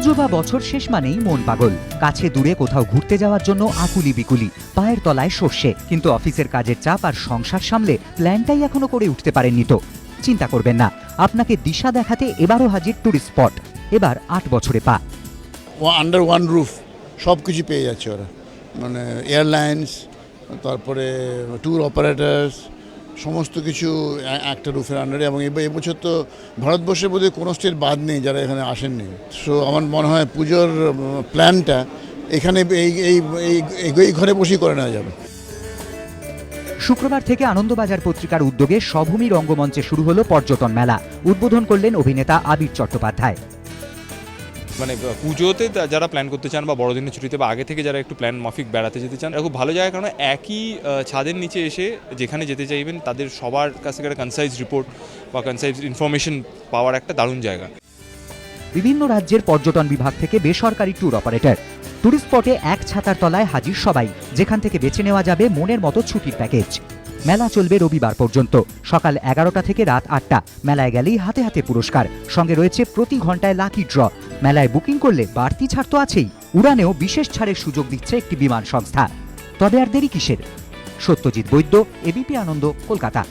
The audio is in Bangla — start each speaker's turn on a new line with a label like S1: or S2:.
S1: পুজো বা বছর শেষ মানেই মন পাগল, কাছে দূরে কোথাও ঘুরতে যাওয়ার জন্য আকুলি বিকুলি, পায়ের তলায় সর্ষে। কিন্তু অফিসের কাজের চাপ আর সংসার সামলে প্ল্যানটাই এখনো করে উঠতে পারেননি তো। চিন্তা করবেন না, আপনাকে দিশা দেখাতে এবারও হাজির ট্যুরিস্ট স্পট। এবার 8 বছরে পা।
S2: আন্ডার ওয়ান রুফ সব কিছু পেয়ে যাচ্ছে ওরা, মানে এয়ারলাইন্স, তারপরে ট্যুর অপারেটার্স, সমস্ত কিছু একটা রুফের আন্ডারে। এবং এবছর তো ভারতবর্ষের বোধহয় কোনো স্টেট বাদ নেই যারা এখানে আসেননি। সো আমার মনে হয় পুজোর প্ল্যানটা এখানে এই ঘরে বসেই করে নেওয়া যাবে।
S1: শুক্রবার থেকে আনন্দবাজার পত্রিকার উদ্যোগে স্বভূমি রঙ্গমঞ্চে শুরু হলো পর্যটন মেলা। উদ্বোধন করলেন অভিনেতা আবির চট্টোপাধ্যায়।
S3: মানে পুজোতে যারা প্ল্যান করতে চান বা বড়দিনের ছুটিতে বা আগে থেকে যারা একটু প্ল্যান মাফিক বেড়াতে যেতে চান, খুব ভালো জায়গা। কারণ একই ছাদের নিচে এসে যেখানে যেতে চাইবেন তাদের সবার কাছ থেকে একটা কনসাইজ রিপোর্ট বা কনসাইজ ইনফরমেশন পাওয়ার একটা দারুণ জায়গা।
S1: বিভিন্ন রাজ্যের পর্যটন বিভাগ থেকে বেসরকারি ট্যুর অপারেটর, ট্যুরিস্ট স্পটে এক ছাতার তলায় হাজির সবাই, যেখান থেকে বেছে নেওয়া যাবে মনের মতো ছুটির প্যাকেজ। মেলা চলবে রবিবার পর্যন্ত, সকাল 11টা থেকে রাত 8টা। মেলায় গেলেই হাতে হাতে পুরস্কার, সঙ্গে রয়েছে প্রতি ঘন্টায় লাকি ড্র। মেলায় বুকিং করলে বাড়তি ছাড় তো আছেই, উড়ানেও বিশেষ ছাড়ের সুযোগ দিচ্ছে একটি বিমান সংস্থা। তবে আর দেরি কিসের? সত্যজিৎ বৈদ্য, এবিপি আনন্দ, কলকাতা।